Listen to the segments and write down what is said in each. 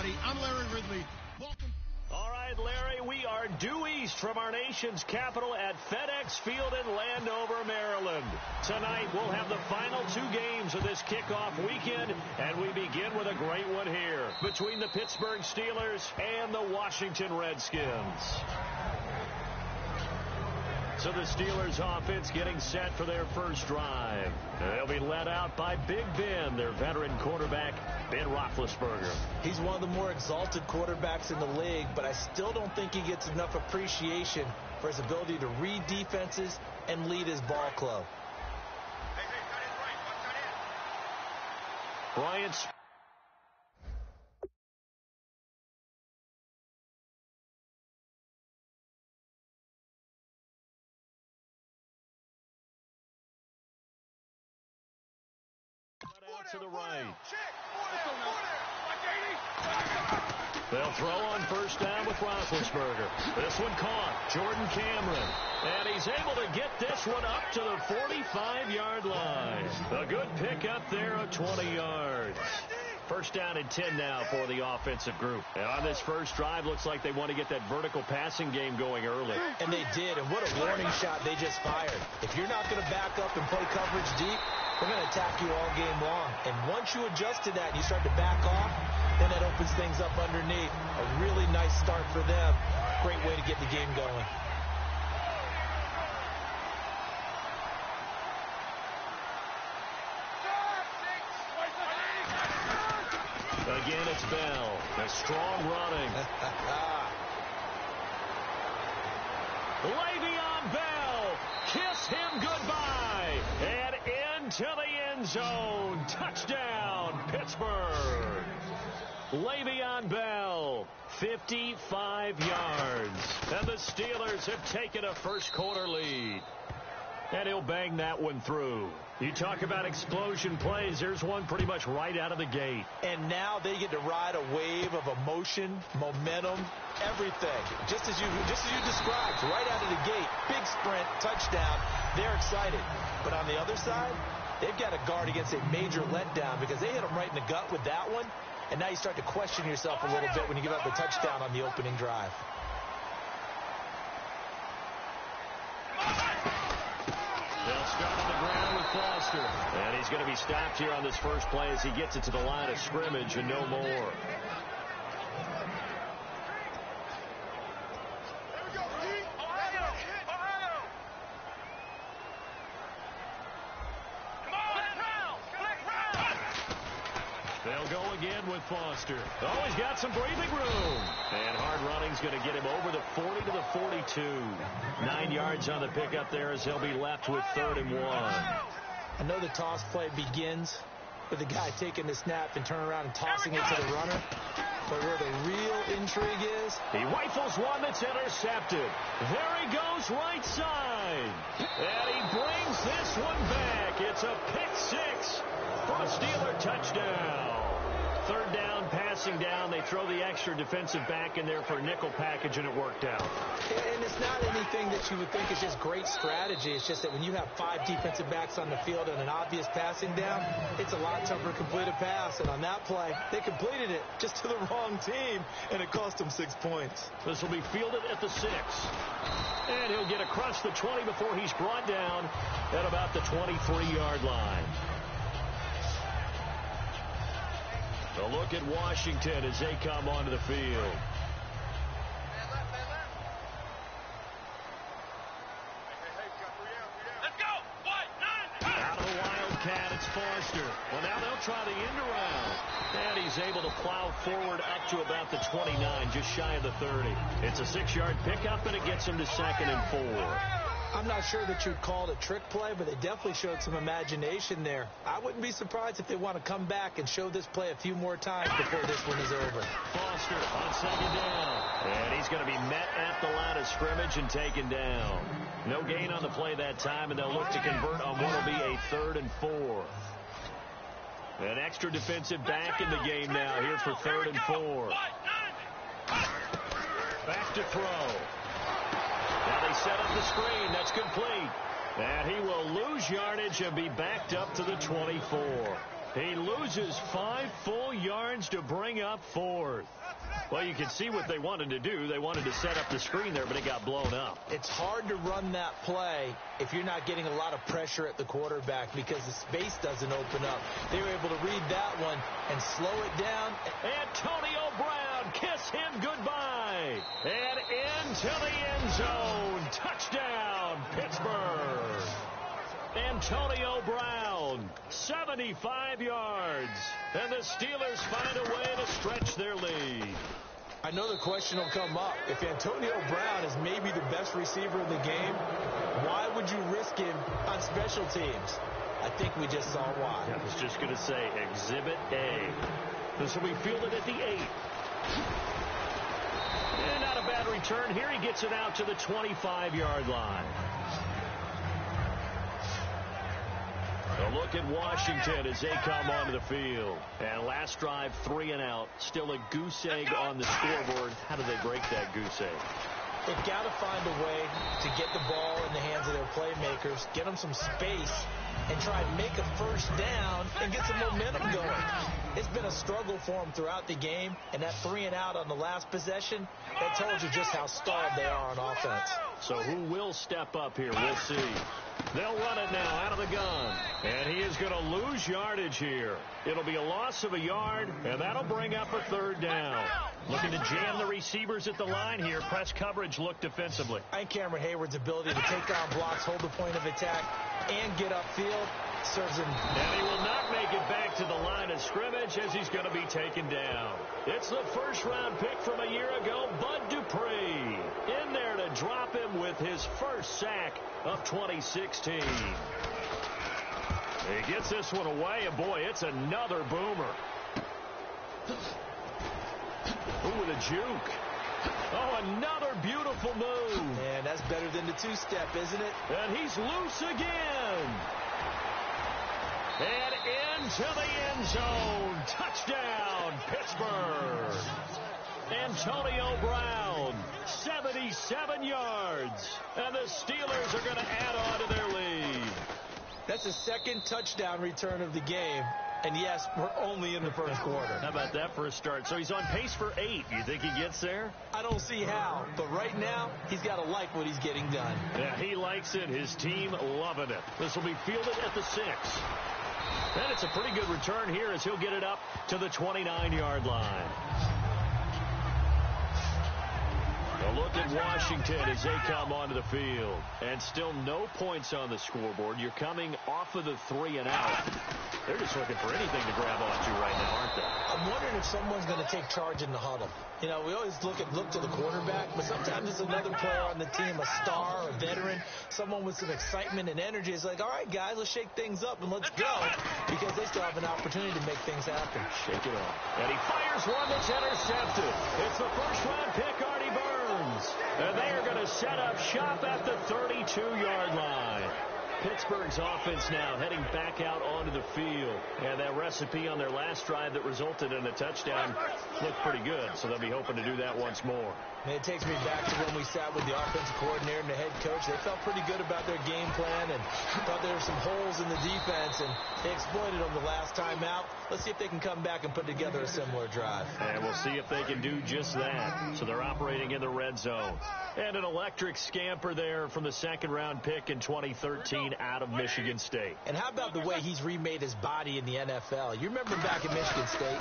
everybody. I'm Larry Ridley. Welcome. All right, Larry, we are due east from our nation's capital at FedEx Field in Landover, Maryland. Tonight, we'll have the final two games of this kickoff weekend, and we begin with a great one here between the Pittsburgh Steelers and the Washington Redskins. So the Steelers offense getting set for their first drive. They'll be led out by Big Ben, their veteran quarterback, Ben Roethlisberger. He's one of the more exalted quarterbacks in the league, but I still don't think he gets enough appreciation for his ability to read defenses and lead his ball club. Bryant's out to the right. They'll throw on first down with Roethlisberger. This one caught. Jordan Cameron. And he's able to get this one up to the 45-yard line. A good pickup there of 20 yards. First down and 10 now for the offensive group. And on this first drive, looks like they want to get that vertical passing game going early. And they did, and what a warning shot they just fired. If you're not going to back up and play coverage deep, they're going to attack you all game long. And once you adjust to that and you start to back off, then that opens things up underneath. A really nice start for them. Great way to get the game going. Again, it's Bell. A strong running. Le'Veon Bell. Kiss him goodbye. And into the end zone. Touchdown, Pittsburgh. Le'Veon Bell, 55 yards. And the Steelers have taken a first quarter lead. And he'll bang that one through. You talk about explosion plays. There's one pretty much right out of the gate. And now they get to ride a wave of emotion, momentum, everything. Just as you described, right out of the gate. Big sprint, touchdown. They're excited. But on the other side, they've got to guard against a major letdown because they hit them right in the gut with that one. And now you start to question yourself a little bit when you give up the touchdown on the opening drive. They'll start on the ground with Foster. And he's going to be stopped here on this first play as he gets it to the line of scrimmage and no more. They'll go again with Foster. Oh, he's got some breathing room. And hard running's going to get him over the 40 to the 42. 9 yards on the pickup there as he'll be left with 3rd and 1. I know the toss play begins with the guy taking the snap and turning around and tossing it to the runner. But where the real intrigue is, he rifles one that's intercepted. There he goes right side. And he brings this one back. It's a pick six for a Steeler touchdown. 3rd down, passing down. They throw the extra defensive back in there for a nickel package, and it worked out. And it's not anything that you would think is just great strategy. It's just that when you have 5 defensive backs on the field and an obvious passing down, it's a lot tougher to complete a pass. And on that play, they completed it just to the wrong team, and it cost them 6 points. This will be fielded at the 6. And he'll get across the 20 before he's brought down at about the 23-yard line. A look at Washington as they come onto the field. Let's go! Out of the Wildcat, it's Foster. Well, now they'll try the end around. And he's able to plow forward up to about the 29, just shy of the 30. It's a 6-yard pickup, and it gets him to 2nd and 4. I'm not sure that you'd call it a trick play, but they definitely showed some imagination there. I wouldn't be surprised if they want to come back and show this play a few more times before this one is over. Foster on 2nd down. And he's going to be met at the line of scrimmage and taken down. No gain on the play that time, and they'll look to convert on what will be a 3rd and 4. An extra defensive back in the game now here for 3rd and 4. Back to throw. Now they set up the screen. That's complete. And he will lose yardage and be backed up to the 24. He loses 5 full yards to bring up 4th. Well, you can see what they wanted to do. They wanted to set up the screen there, but it got blown up. It's hard to run that play if you're not getting a lot of pressure at the quarterback because the space doesn't open up. They were able to read that one and slow it down. Antonio Brown, kiss him goodbye. And into the end zone. Touchdown, Pittsburgh. Antonio Brown, 75 yards. And the Steelers find a way to stretch their lead. I know the question will come up. If Antonio Brown is maybe the best receiver in the game, why would you risk him on special teams? I think we just saw why. I was just going to say Exhibit A. This will be fielded at the 8. And not a bad return here. He gets it out to the 25-yard line. A look at Washington as they come onto the field. And last drive, 3 and out. Still a goose egg on the scoreboard. How do they break that goose egg? They've got to find a way to get the ball in the hands of their playmakers, get them some space, and try and make a first down and get some momentum going. It's been a struggle for them throughout the game, and that 3 and out on the last possession, that tells you just how stalled they are on offense. So who will step up here? We'll see. They'll run it now out of the gun. And he is going to lose yardage here. It'll be a loss of a yard, and that'll bring up a 3rd down. Looking to jam the receivers at the line here. Press coverage look defensively. I think Cameron Hayward's ability to take down blocks, hold the point of attack, and get upfield serves him. And he will not make it back to the line of scrimmage as he's going to be taken down. It's the first-round pick from a year ago, Bud Dupree. In there to drop him with his first sack of 2016. He gets this one away, and boy, it's another boomer. Ooh, with a juke. Oh, another beautiful move. And that's better than the 2-step, isn't it? And he's loose again. And into the end zone. Touchdown, Pittsburgh. Antonio Brown, 77 yards. And the Steelers are going to add on to their lead. That's the 2nd touchdown return of the game. And yes, we're only in the first quarter. How about that for a start? So he's on pace for 8. You think he gets there? I don't see how. But right now, he's got to like what he's getting done. Yeah, he likes it. His team loving it. This will be fielded at the 6. And it's a pretty good return here as he'll get it up to the 29-yard line. A look at Washington as they come onto the field. And still no points on the scoreboard. You're coming off of the 3 and out. They're just looking for anything to grab onto right now, aren't they? I'm wondering if someone's going to take charge in the huddle. You know, we always look to the quarterback, but sometimes it's another player on the team, a star, a veteran, someone with some excitement and energy. It's like, all right, guys, let's shake things up and let's go, because they still have an opportunity to make things happen. Shake it off. And he fires one that's intercepted. It's the first-round pick, Artie Burns. And they are going to set up shop at the 32-yard line. Pittsburgh's offense now heading back out onto the field. And that recipe on their last drive that resulted in a touchdown looked pretty good. So they'll be hoping to do that once more. And it takes me back to when we sat with the offensive coordinator and the head coach. They felt pretty good about their game plan and thought there were some holes in the defense, and they exploited them the last time out. Let's see if they can come back and put together a similar drive. And we'll see if they can do just that. So they're operating in the red zone. And an electric scamper there from the 2nd-round pick in 2013 out of Michigan State. And how about the way he's remade his body in the NFL? You remember back at Michigan State?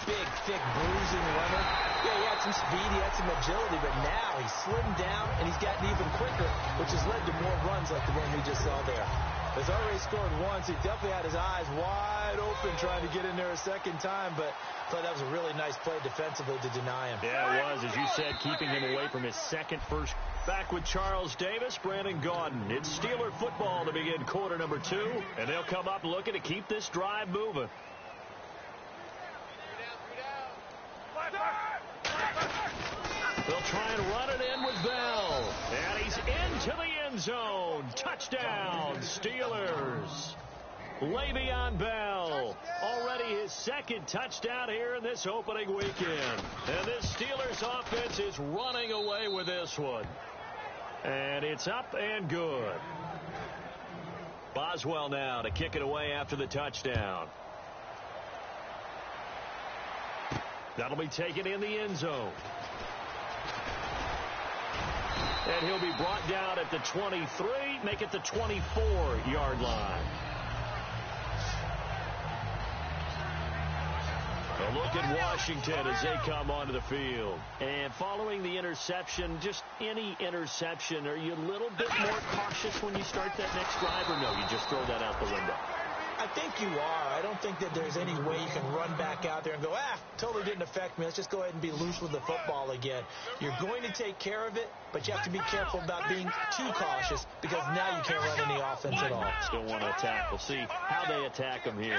Big, thick, bruising runner. Yeah, he had some speed, he had some agility, but now he's slimmed down and he's gotten even quicker, which has led to more runs like the one we just saw there. He's already scored once. He definitely had his eyes wide open trying to get in there a second time, but I thought that was a really nice play defensively to deny him. Yeah, it was, as you said, keeping him away from his first. Back with Charles Davis, Brandon Gaudin. It's Steeler football to begin quarter number 2, and they'll come up looking to keep this drive moving. They'll try and run it in with Bell. And he's into the end zone. Touchdown, Steelers. Le'Veon Bell, already his 2nd touchdown here in this opening weekend. And this Steelers offense is running away with this one. And it's up and good. Boswell now to kick it away after the touchdown. That'll be taken in the end zone. And he'll be brought down at the 23, make it the 24-yard line. A look at Washington as they come onto the field. And following the interception, just any interception, are you a little bit more cautious when you start that next drive, or no, you just throw that out the window? I think you are. I don't think that there's any way you can run back out there and go, totally didn't affect me. Let's just go ahead and be loose with the football again. You're going to take care of it, but you have to be careful about being too cautious because now you can't run any offense at all. Still want to attack. We'll see how they attack him here.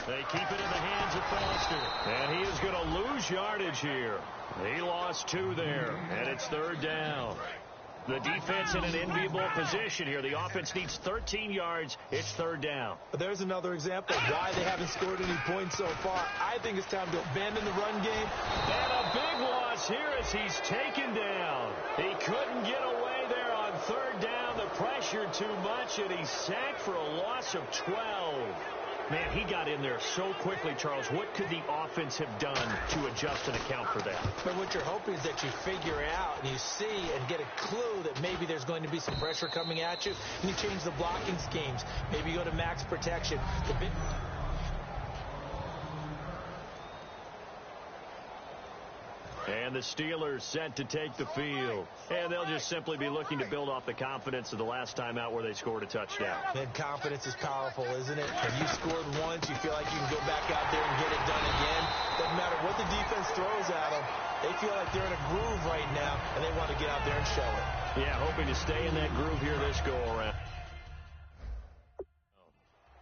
They keep it in the hands of Foster. And he is going to lose yardage here. He lost 2 there, and it's 3rd down. The defense in an enviable position here. The offense needs 13 yards. It's 3rd down. There's another example of why they haven't scored any points so far. I think it's time to abandon the run game. And a big loss here as he's taken down. He couldn't get away there on 3rd down. The pressure too much, and he's sacked for a loss of 12. Man, he got in there so quickly, Charles. What could the offense have done to adjust and account for that? But what you're hoping is that you figure out and you see and get a clue that maybe there's going to be some pressure coming at you, and you change the blocking schemes. Maybe you go to max protection. And the Steelers set to take the field. And they'll just simply be looking to build off the confidence of the last time out where they scored a touchdown. And confidence is powerful, isn't it? When you scored once, you feel like you can go back out there and get it done again. Doesn't matter what the defense throws at them. They feel like they're in a groove right now, and they want to get out there and show it. Yeah, hoping to stay in that groove here this go-around.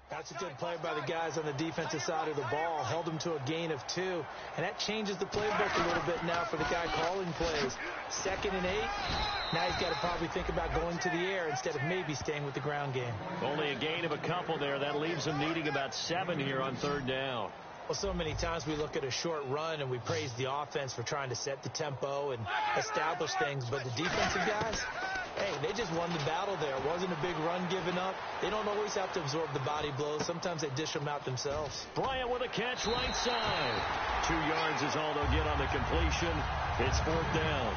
That's a good play by the guys on the defensive side of the ball. Held them to a gain of 2. And that changes the playbook a little bit now for the guy calling plays. 2nd and 8. Now he's got to probably think about going to the air instead of maybe staying with the ground game. Only a gain of a couple there. That leaves him needing about 7 here on 3rd down. Well, so many times we look at a short run and we praise the offense for trying to set the tempo and establish things. But the defensive guys, hey, they just won the battle there. It wasn't a big run given up. They don't always have to absorb the body blows. Sometimes they dish them out themselves. Bryant with a catch right side. 2 yards is all they'll get on the completion. It's 4th down.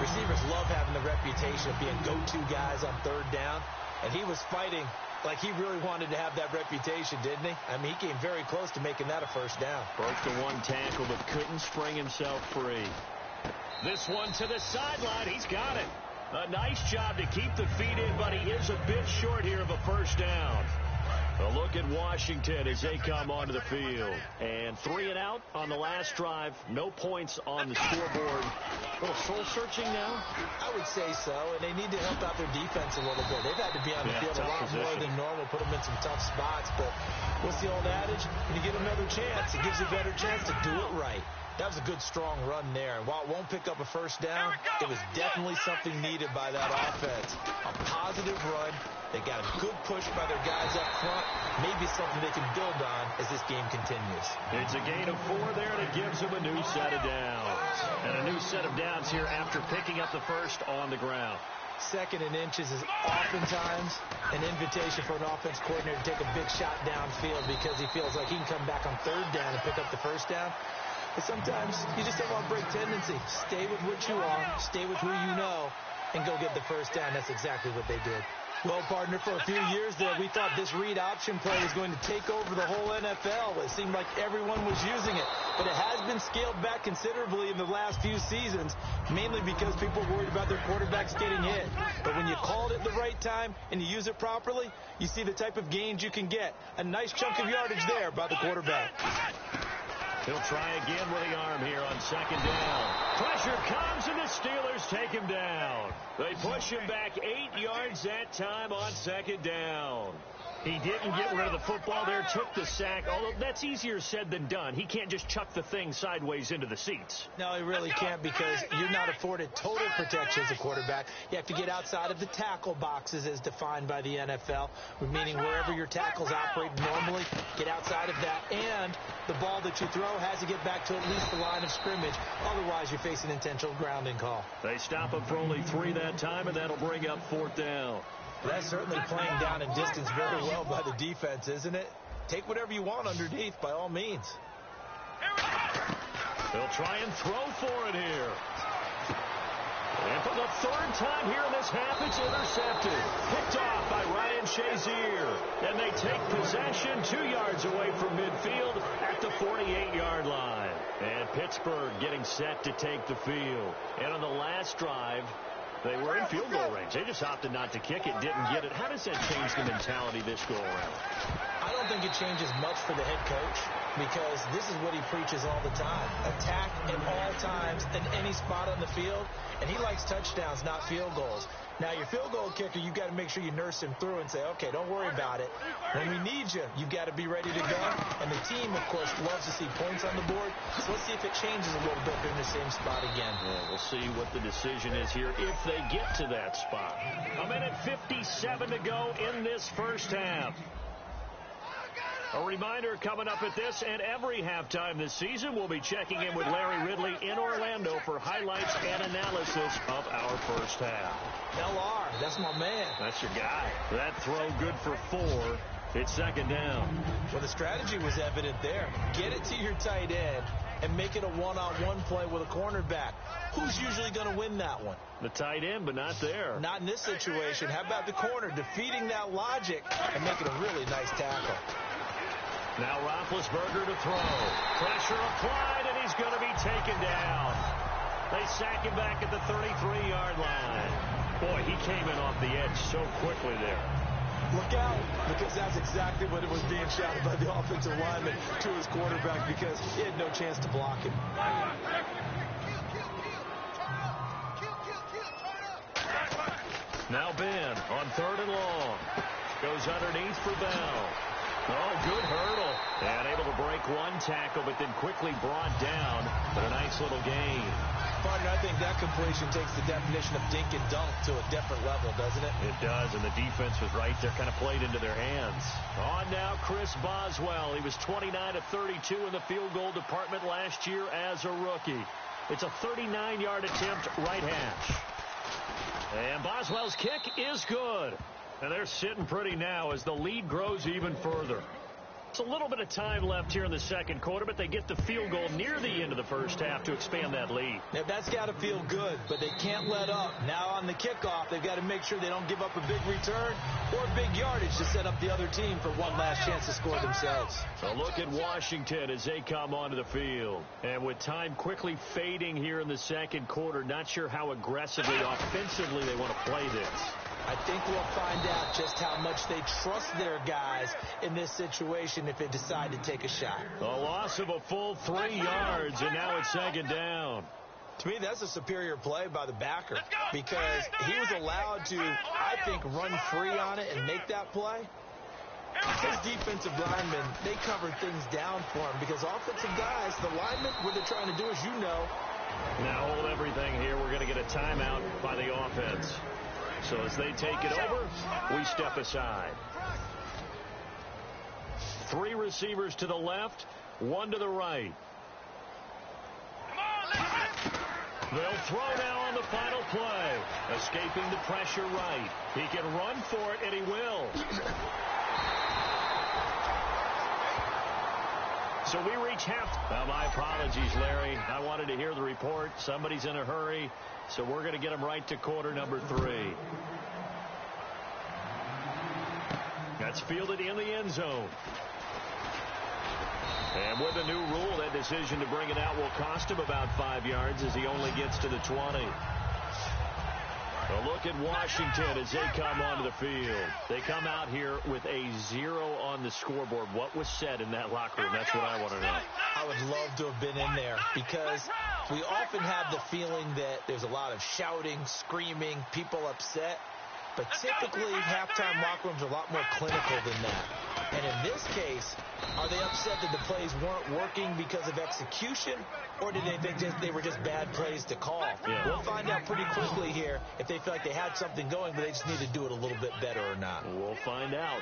Receivers love having the reputation of being go-to guys on 3rd down. And he was fighting like he really wanted to have that reputation, didn't he? I mean, he came very close to making that a 1st down. Broke the 1 tackle, but couldn't spring himself free. This one to the sideline. He's got it. A nice job to keep the feet in, but he is a bit short here of a 1st down. A look at Washington as they come onto the field. And 3 and out on the last drive. No points on the scoreboard. A little soul-searching now? I would say so, and they need to help out their defense a little bit. They've had to be on the field a lot more than normal, put them in some tough spots. But what's the old adage? When you get another chance, it gives you a better chance to do it right. That was a good, strong run there. And while it won't pick up a 1st down, it was definitely something needed by that offense. A positive run. They got a good push by their guys up front. Maybe something they can build on as this game continues. It's a gain of 4 there, and it gives them a new set of downs. And a new set of downs here after picking up the 1st on the ground. 2nd and inches is oftentimes an invitation for an offense coordinator to take a big shot downfield because he feels like he can come back on 3rd down and pick up the 1st down. But sometimes you just have a break tendency. Stay with what you are, stay with who you know, and go get the 1st down. That's exactly what they did. Well, partner, for a few years there, we thought this read option play was going to take over the whole NFL. It seemed like everyone was using it. But it has been scaled back considerably in the last few seasons, mainly because people are worried about their quarterbacks getting hit. But when you call it at the right time and you use it properly, you see the type of gains you can get. A nice chunk of yardage there by the quarterback. He'll try again with the arm here on 2nd down. Pressure comes, and the Steelers take him down. They push him back 8 yards that time on 2nd down. He didn't get rid of the football there, took the sack, although that's easier said than done. He can't just chuck the thing sideways into the seats. No, he really can't because you're not afforded total protection as a quarterback. You have to get outside of the tackle boxes as defined by the NFL, meaning wherever your tackles operate normally, get outside of that. And the ball that you throw has to get back to at least the line of scrimmage. Otherwise, you're facing intentional grounding call. They stop him for only 3 that time, and that'll bring up 4th down. That's certainly playing down in distance very well by the defense, isn't it? Take whatever you want underneath, by all means. They'll try and throw for it here. And for the third time here in this half, it's intercepted. Picked off by Ryan Shazier. And they take possession 2 yards away from midfield at the 48-yard line. And Pittsburgh getting set to take the field. And on the last drive, they were in field goal range. They just opted not to kick it, didn't get it. How does that change the mentality this go around? I don't think it changes much for the head coach because this is what he preaches all the time. Attack at all times in any spot on the field, and he likes touchdowns, not field goals. Now, your field goal kicker, you've got to make sure you nurse him through and say, okay, don't worry about it. When we need you, you've got to be ready to go. And the team, of course, loves to see points on the board. So let's see if it changes a little bit in the same spot again. Well, we'll see what the decision is here if they get to that spot. 1:57 to go in this first half. A reminder coming up at this and every halftime this season, we'll be checking in with Larry Ridley in Orlando for highlights and analysis of our first half. LR, that's my man. That's your guy. That throw good for 4. It's second down. Well, the strategy was evident there. Get it to your tight end and make it a one-on-one play with a cornerback. Who's usually going to win that one? The tight end, but not there. Not in this situation. How about the corner defeating that logic and making a really nice tackle? Now Roethlisberger to throw. Pressure applied, and he's going to be taken down. They sack him back at the 33-yard line. Boy, he came in off the edge so quickly there. Look out, because that's exactly what it was being shouted by the offensive lineman to his quarterback because he had no chance to block him. Now Ben on 3rd and long. Goes underneath for Bell. Oh, good hurdle. And able to break one tackle, but then quickly brought down. But a nice little gain. Partner, I think that completion takes the definition of dink and dunk to a different level, doesn't it? It does, and the defense was right there, kind of played into their hands. On now, Chris Boswell. He was 29 of 32 in the field goal department last year as a rookie. It's a 39-yard attempt, right hash. And Boswell's kick is good. And they're sitting pretty now as the lead grows even further. It's a little bit of time left here in the second quarter, but they get the field goal near the end of the first half to expand that lead. Now, that's got to feel good, but they can't let up. Now on the kickoff, they've got to make sure they don't give up a big return or big yardage to set up the other team for one last chance to score themselves. A look at Washington as they come onto the field. And with time quickly fading here in the second quarter, not sure how aggressively, offensively they want to play this. I think we'll find out just how much they trust their guys in this situation if they decide to take a shot. A loss of a full 3 yards, and now it's second down. To me, that's a superior play by the backer because he was allowed to, I think, run free on it and make that play. His defensive linemen, they covered things down for him because offensive guys, the linemen, what they're trying to do, as you know. Now hold everything here. We're going to get a timeout by the offense. So as they take it over, we step aside. 3 receivers to the left, 1 to the right. They'll throw now on the final play. Escaping the pressure right. He can run for it, and he will. So we reach half. My apologies, Larry. I wanted to hear the report. Somebody's in a hurry, so we're going to get him right to quarter number 3. That's fielded in the end zone. And with a new rule, that decision to bring it out will cost him about 5 yards as he only gets to the 20. A look at Washington as they come onto the field. They come out here with a 0 on the scoreboard. What was said in that locker room? That's what I want to know. I would love to have been in there because we often have the feeling that there's a lot of shouting, screaming, people upset. But typically, halftime locker rooms are a lot more clinical than that. And in this case, are they upset that the plays weren't working because of execution, or did they think they were just bad plays to call? Yeah. We'll find out pretty quickly here if they feel like they had something going, but they just need to do it a little bit better or not. We'll find out.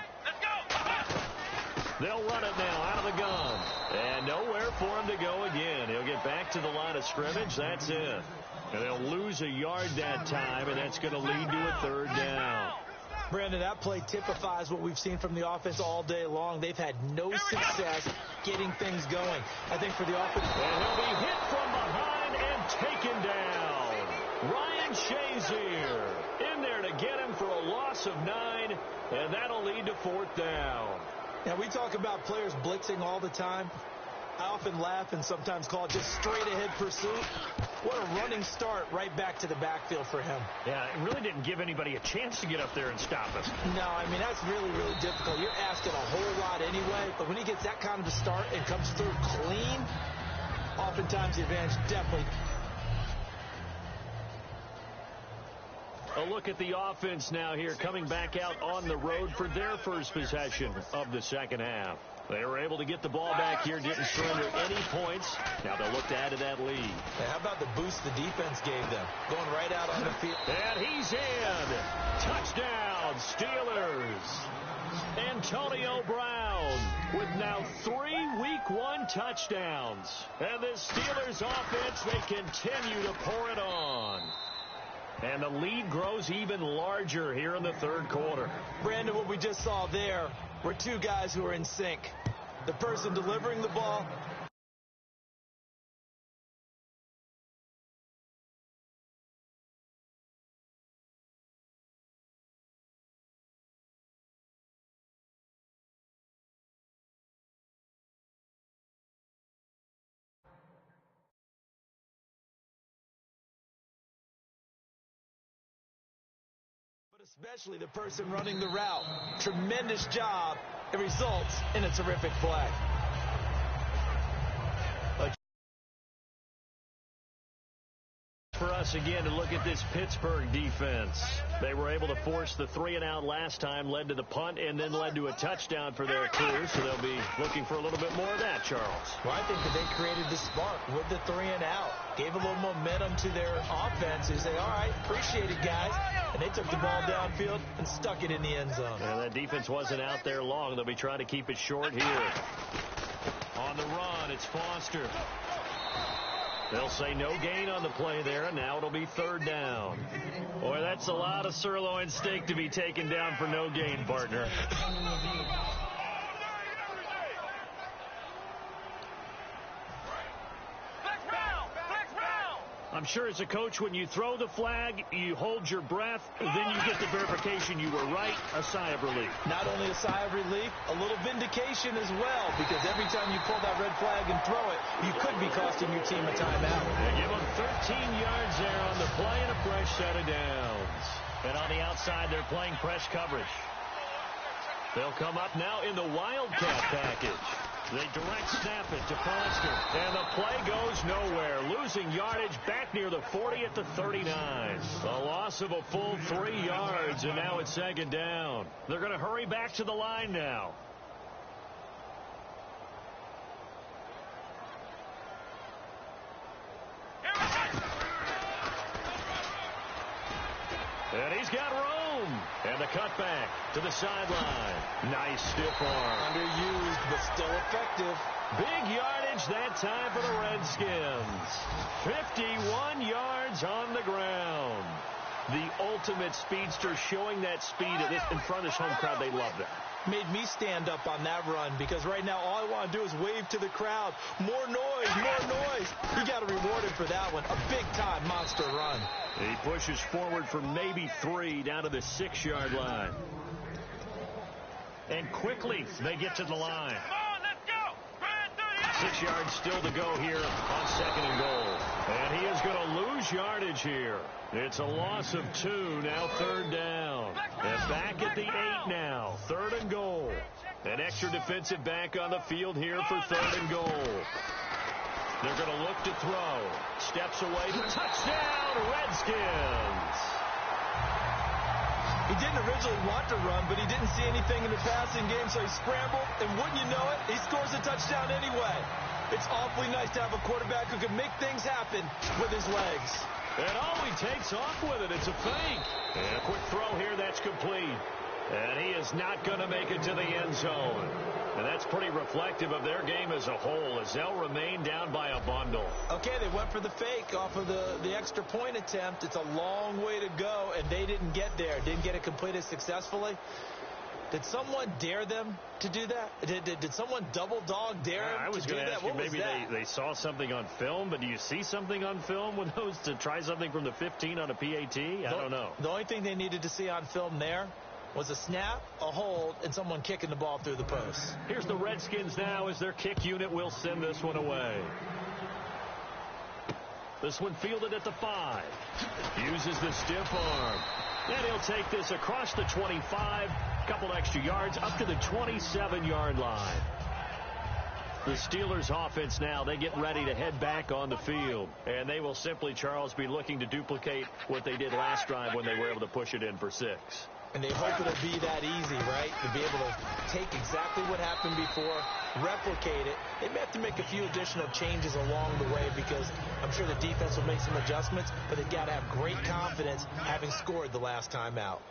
They'll run it now out of the gun. And nowhere for him to go again. He'll get back to the line of scrimmage. That's it. And they'll lose a yard that time, and that's going to lead to a 3rd down. Brandon, that play typifies what we've seen from the offense all day long. They've had no success getting things going. I think for the offense... And he'll be hit from behind and taken down. Ryan Shazier in there to get him for a loss of 9, and that'll lead to 4th down. Now, we talk about players blitzing all the time. I often laugh and sometimes call it just straight-ahead pursuit. What a running start right back to the backfield for him. Yeah, it really didn't give anybody a chance to get up there and stop him. No, I mean, that's really, really difficult. You're asking a whole lot anyway, but when he gets that kind of a start and comes through clean, oftentimes the advantage definitely. A look at the offense now here, coming back out on the road for their first possession of the second half. They were able to get the ball back here, didn't surrender any points. Now they'll look to add to that lead. Hey, how about the boost the defense gave them? Going right out on the field. And he's in. Touchdown, Steelers. Antonio Brown with now 3 Week 1 touchdowns. And the Steelers offense, they continue to pour it on. And the lead grows even larger here in the third quarter. Brandon, what we just saw there were two guys who are in sync. The person delivering the ball. But especially the person running the route. Tremendous job. It results in a terrific play. For us again to look at this Pittsburgh defense. They were able to force the 3-and-out last time, led to the punt, and then led to a touchdown for their crew. So they'll be looking for a little bit more of that, Charles. Well, I think that they created the spark with the 3-and-out. Gave a little momentum to their offense. They say, all right, appreciate it, guys. And they took the ball downfield and stuck it in the end zone. And that defense wasn't out there long. They'll be trying to keep it short here. On the run, it's Foster. They'll say no gain on the play there, and now it'll be 3rd down. Boy, that's a lot of sirloin steak to be taken down for no gain, partner. I'm sure as a coach, when you throw the flag, you hold your breath, then you get the verification you were right, a sigh of relief. Not only a sigh of relief, a little vindication as well, because every time you pull that red flag and throw it, you could be costing your team a timeout. They give them 13 yards there on the play and a fresh set of downs. And on the outside, they're playing press coverage. They'll come up now in the Wildcat package. They direct snap it to Foster. And the play goes nowhere. Losing yardage back near the 40 at the 39. A loss of a full 3 yards, and now it's 2nd down. They're going to hurry back to the line now. And he's got room. And the cutback to the sideline. Nice stiff arm. Underused, but still effective. Big yardage that time for the Redskins. 51 yards on the ground. The ultimate speedster, showing that speed in front of this home crowd. They love that. Made me stand up on that run, because right now all I want to do is wave to the crowd. More noise, more noise. You got to reward him for that one. A big-time monster run. He pushes forward for maybe 3 down to the 6-yard line. And quickly they get to the line. 6 yards still to go here on 2nd and goal. And he is going to lose yardage here. It's a loss of 2, now 3rd down. And back at the 8 now, 3rd and goal. An extra defensive back on the field here for 3rd and goal. They're going to look to throw. Steps away to touchdown, Redskins. He didn't originally want to run, but he didn't see anything in the passing game, so he scrambled, and wouldn't you know it, he scores a touchdown anyway. It's awfully nice to have a quarterback who can make things happen with his legs. And he takes off with it. It's a fake. And a quick throw here, that's complete. And he is not going to make it to the end zone. And that's pretty reflective of their game as a whole, as they'll remain down by a bundle. Okay, they went for the fake off of the extra point attempt. It's a long way to go, and they didn't get there. Didn't get it completed successfully. Did someone dare them to do that? Did someone double dog dare them to do that? I was going to ask you, maybe they saw something on film, but do you see something on film with those to try something from the 15 on a PAT? I don't know. The only thing they needed to see on film there was a snap, a hold, and someone kicking the ball through the post. Here's the Redskins now as their kick unit will send this one away. This one fielded at the 5. Uses the stiff arm. And he'll take this across the 25, couple extra yards, up to the 27-yard line. The Steelers offense now, they get ready to head back on the field. And they will simply, Charles, be looking to duplicate what they did last drive when they were able to push it in for 6. And they hope it'll be that easy, right? To be able to take exactly what happened before, replicate it. They may have to make a few additional changes along the way because I'm sure the defense will make some adjustments, but they've got to have great confidence having scored the last time out.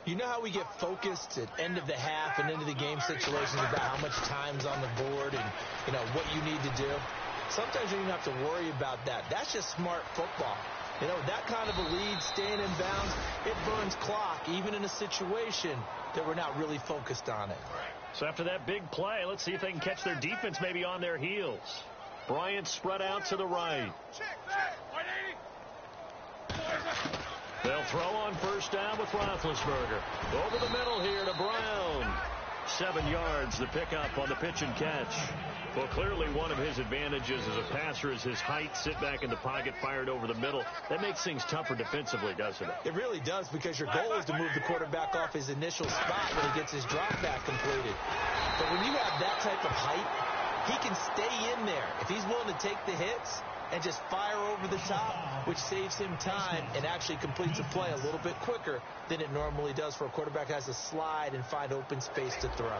You know how we get focused at end of the half and into the game situations about how much time's on the board and, you know, what you need to do? Sometimes you don't have to worry about that. That's just smart football. You know, that kind of a lead, staying in bounds, it burns clock, even in a situation that we're not really focused on it. So after that big play, let's see if they can catch their defense maybe on their heels. Bryant spread out to the right. They'll throw on first down with Roethlisberger. Over the middle here to Brown. 7 yards, the pickup on the pitch and catch. Well, clearly one of his advantages as a passer is his height. Sit back in the pocket, fired over the middle. That makes things tougher defensively, doesn't it? It really does, because your goal is to move the quarterback off his initial spot when he gets his drop back completed. But when you have that type of height, he can stay in there. If he's willing to take the hits and just fire over the top, which saves him time and actually completes a play a little bit quicker than it normally does for a quarterback who has to slide and find open space to throw.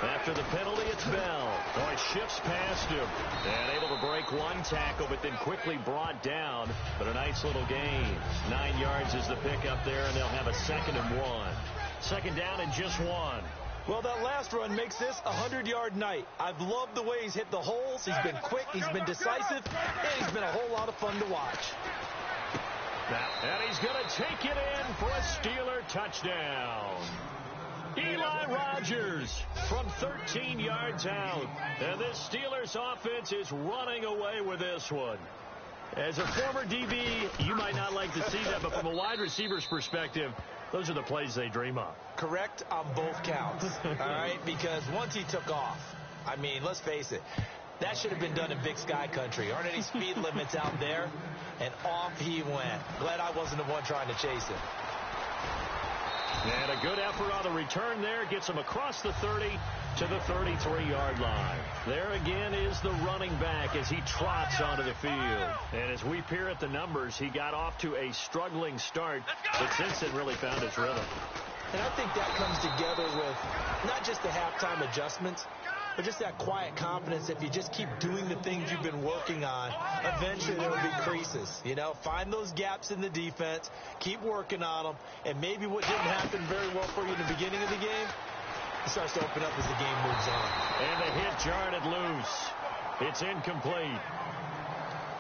After the penalty, it's Bell. Oh, he shifts past him. And able to break one tackle, but then quickly brought down. But a nice little gain. 9 yards is the pickup there, and they'll have a 2nd and 1. Second down and just 1. Well, that last run makes this a 100-yard night. I've loved the way he's hit the holes. He's been quick, he's been decisive, and he's been a whole lot of fun to watch. And he's going to take it in for a Steeler touchdown. Eli Rogers from 13 yards out. And this Steelers offense is running away with this one. As a former DB, you might not like to see that, but from a wide receiver's perspective, those are the plays they dream of. Correct on both counts, all right? Because once he took off, I mean, let's face it, that should have been done in Big Sky country. Aren't any speed limits out there? And off he went. Glad I wasn't the one trying to chase him. And a good effort on the return there. Gets him across the 30 to the 33-yard line. There again is the running back as he trots onto the field. And as we peer at the numbers, he got off to a struggling start, but since then really found his rhythm. And I think that comes together with not just the halftime adjustments, but just that quiet confidence. If you just keep doing the things you've been working on, eventually there will be creases. You know, find those gaps in the defense, keep working on them, and maybe what didn't happen very well for you in the beginning of the game, it starts to open up as the game moves on. And the hit jarred loose. It's incomplete.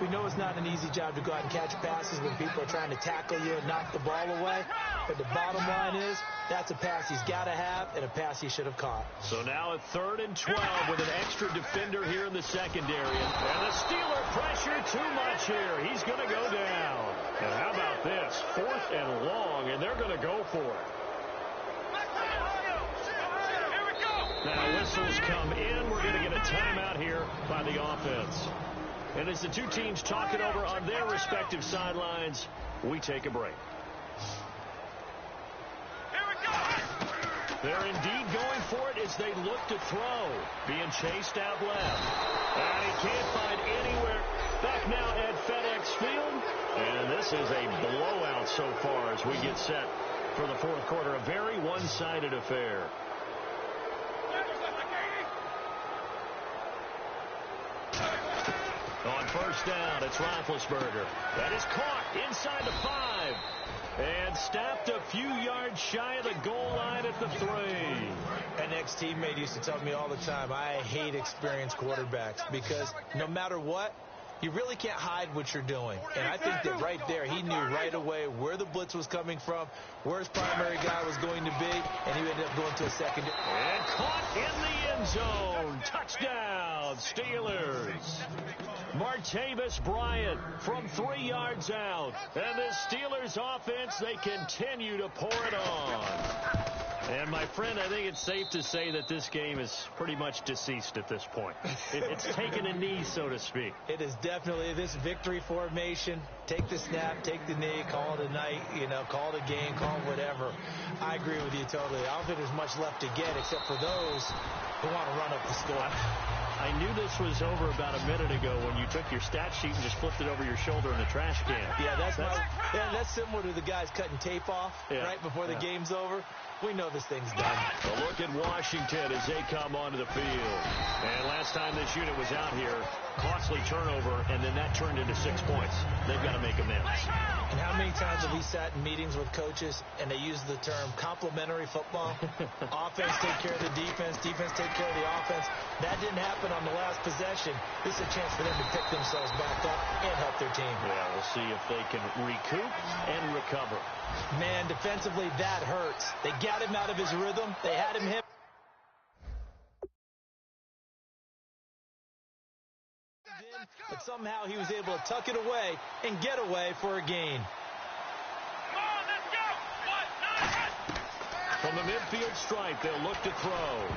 We know it's not an easy job to go out and catch passes when people are trying to tackle you and knock the ball away. But the bottom line is, that's a pass he's got to have and a pass he should have caught. So now a 3rd and 12 with an extra defender here in the secondary. And the Steeler pressure too much here. He's going to go down. And how about this? 4th and long, and they're going to go for it. Now whistles come in. We're going to get a timeout here by the offense. And as the two teams talk it over on their respective sidelines, we take a break. They're indeed going for it as they look to throw. Being chased out left. And he can't find anywhere. Back now at FedEx Field. And this is a blowout so far as we get set for the 4th quarter. A very one-sided affair. On first down, it's Roethlisberger. That is caught inside the 5. And stopped a few yards shy of the goal line at the 3. An ex-teammate used to tell me all the time, I hate experienced quarterbacks because no matter what, you really can't hide what you're doing. And I think that right there, he knew right away where the blitz was coming from, where his primary guy was going to be, and he ended up going to a second. And caught in the end zone. Touchdown, Steelers. Martavis Bryant from 3 yards out. And the Steelers offense, they continue to pour it on. And, my friend, I think it's safe to say that this game is pretty much deceased at this point. It's taken a knee, so to speak. It is definitely this victory formation. Take the snap, take the knee, call it a night, call it a game, call it whatever. I agree with you totally. I don't think there's much left to get except for those who want to run up the score. I knew this was over about a minute ago when you took your stat sheet and just flipped it over your shoulder in the trash can. Yeah, that's similar to the guys cutting tape off right before the game's over. We know this thing's done. A look at Washington as they come onto the field. And last time this unit was out here, costly turnover, and then that turned into 6 points. They've got to make amends. And how many times have we sat in meetings with coaches and they use the term complementary football? Offense take care of the defense, defense take care of the offense. That didn't happen on the last possession. This is a chance for them to pick themselves back up and help their team. Yeah, we'll see if they can recoup and recover. Man, defensively, that hurts. They got him out of his rhythm. They had him hit. But somehow he was able to tuck it away and get away for a gain. From the midfield stripe, they'll look to throw.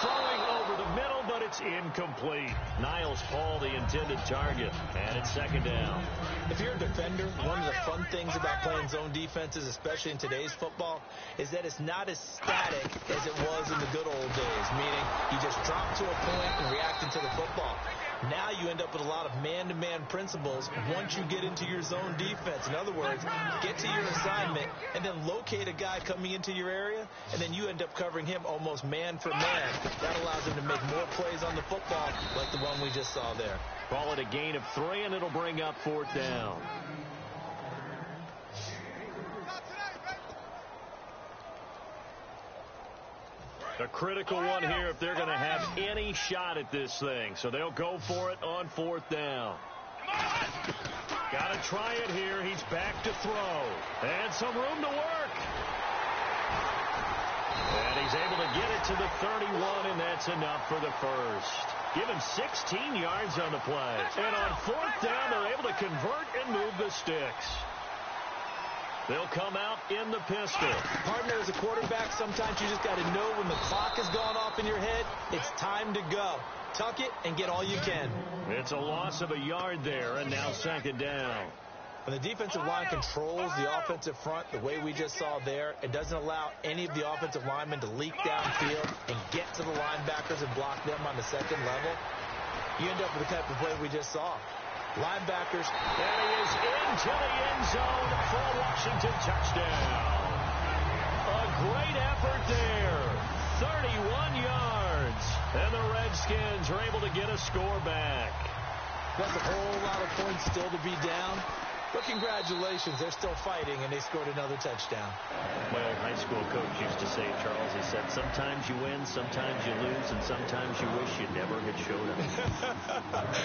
Throwing over the middle, but it's incomplete. Niles Paul, the intended target, and it's second down. If you're a defender, one of the fun things about playing zone defenses, especially in today's football, is that it's not as static as it was in the good old days, meaning you just drop to a point and react into the football. Now you end up with a lot of man-to-man principles once you get into your zone defense. In other words, get to your assignment and then locate a guy coming into your area, and then you end up covering him almost man for man. That allows him to make more plays on the football like the one we just saw there. Call it a gain of 3, and it'll bring up 4th down. A critical one here if they're going to have any shot at this thing. So they'll go for it on 4th down. Got to try it here. He's back to throw. And some room to work. And he's able to get it to the 31, and that's enough for the first. Give him 16 yards on the play. And on 4th down, they're able to convert and move the sticks. They'll come out in the pistol. Partner, as a quarterback, sometimes you just got to know when the clock has gone off in your head, it's time to go. Tuck it and get all you can. It's a loss of a yard there, and now second down. When the defensive line controls the offensive front the way we just saw there, it doesn't allow any of the offensive linemen to leak downfield and get to the linebackers and block them on the second level. You end up with the type of play we just saw. Linebackers. And he is into the end zone for a Washington touchdown. A great effort there. 31 yards. And the Redskins are able to get a score back. That's a whole lot of points still to be down. But congratulations, they're still fighting, and they scored another touchdown. My old high school coach used to say, Charles, he said, sometimes you win, sometimes you lose, and sometimes you wish you never had showed up.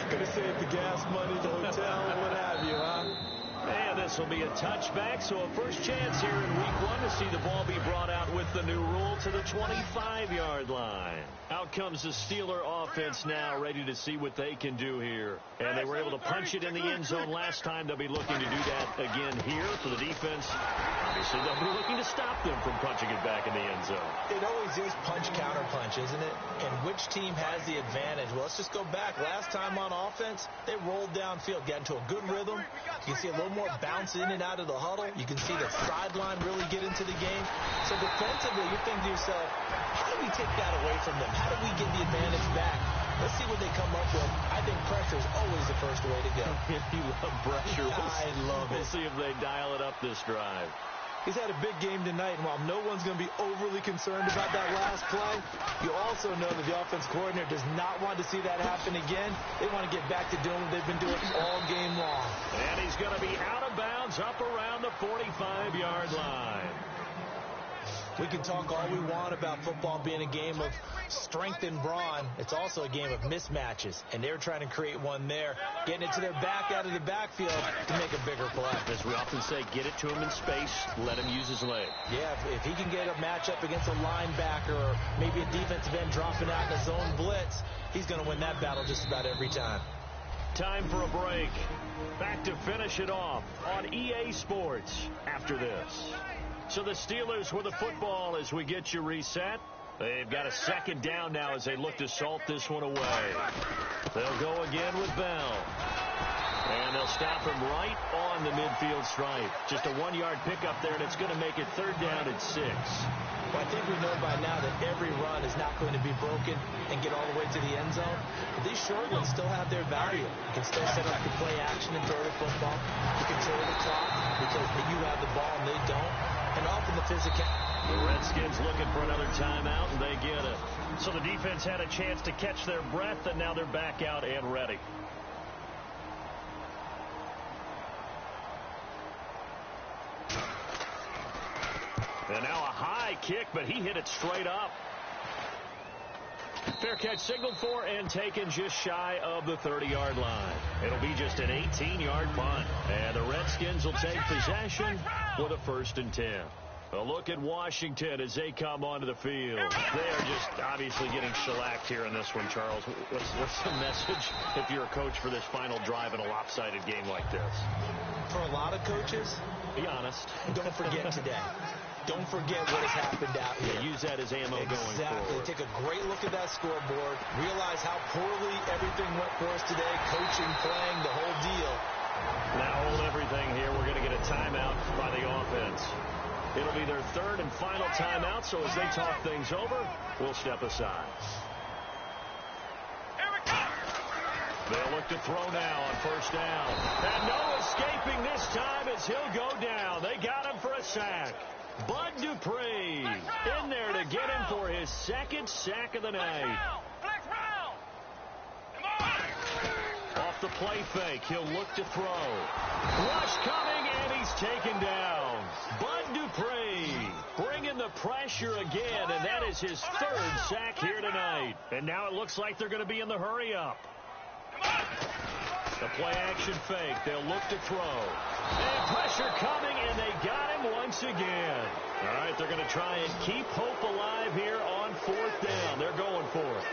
Could have saved the gas money, the hotel, what have you, huh? And this will be a touchback, so a first chance here in week 1 to see the ball be brought out with the new rule to the 25-yard line. Out comes the Steeler offense now, ready to see what they can do here. And they were able to punch it in the end zone last time. They'll be looking to do that again here for the defense. Obviously, they'll be looking to stop them from punching it back in the end zone. It always is punch-counter-punch, isn't it? And which team has the advantage? Well, let's just go back. Last time on offense, they rolled downfield, got into a good rhythm. You can see a little more bounce in and out of the huddle. You can see the sideline really get into the game. So defensively, you're thinking to yourself, how do we take that away from them? How do we get the advantage back? Let's see what they come up with. I think pressure is always the first way to go. You love pressure. I love it. We'll see if they dial it up this drive. He's had a big game tonight, and while no one's going to be overly concerned about that last play, you also know that the offense coordinator does not want to see that happen again. They want to get back to doing what they've been doing all game long. And he's going to be out of bounds up around the 45-yard line. We can talk all we want about football being a game of strength and brawn. It's also a game of mismatches, and they're trying to create one there, getting it to their back out of the backfield to make a bigger play. As we often say, get it to him in space, let him use his leg. Yeah, if he can get a matchup against a linebacker or maybe a defensive end dropping out in a zone blitz, he's going to win that battle just about every time. Time for a break. Back to finish it off on EA Sports after this. So the Steelers with the football as we get you reset. They've got a second down now as they look to salt this one away. They'll go again with Bell. And they'll stop him right on the midfield stripe. Just a 1-yard pickup there, and it's going to make it 3rd down at 6. Well, I think we know by now that every run is not going to be broken and get all the way to the end zone. But these short ones still have their value. You can still set up the play action and throw the football. You control the clock because you have the ball and they don't. And often the physical. The Redskins looking for another timeout, and they get it. So the defense had a chance to catch their breath, and now they're back out and ready. And now a high kick, but he hit it straight up. Fair catch signaled for and taken just shy of the 30-yard line. It'll be just an 18-yard punt. And the Redskins will take possession with a 1st and 10. A look at Washington as they come onto the field. They are just obviously getting shellacked here in this one, Charles. What's the message if you're a coach for this final drive in a lopsided game like this? For a lot of coaches, be honest. Don't forget today. Don't forget what has happened out here. Yeah, use that as ammo going forward. Exactly. Take a great look at that scoreboard. Realize how poorly everything went for us today. Coaching, playing, the whole deal. Now hold everything here. We're going to get a timeout by the offense. It'll be their 3rd and final timeout, so as they talk things over, we'll step aside. They'll look to throw now on 1st down. And no escaping this time as he'll go down. They got him for a sack. Bud Dupree in there to get him for his 2nd sack of the night. Off the play fake, he'll look to throw. Rush coming, and he's taken down. Bud Dupree bringing the pressure again, and that is his 3rd sack here tonight. And now it looks like they're going to be in the hurry-up. The play-action fake. They'll look to throw. And pressure coming, and they got him once again. All right, they're going to try and keep hope alive here on 4th down. They're going for it.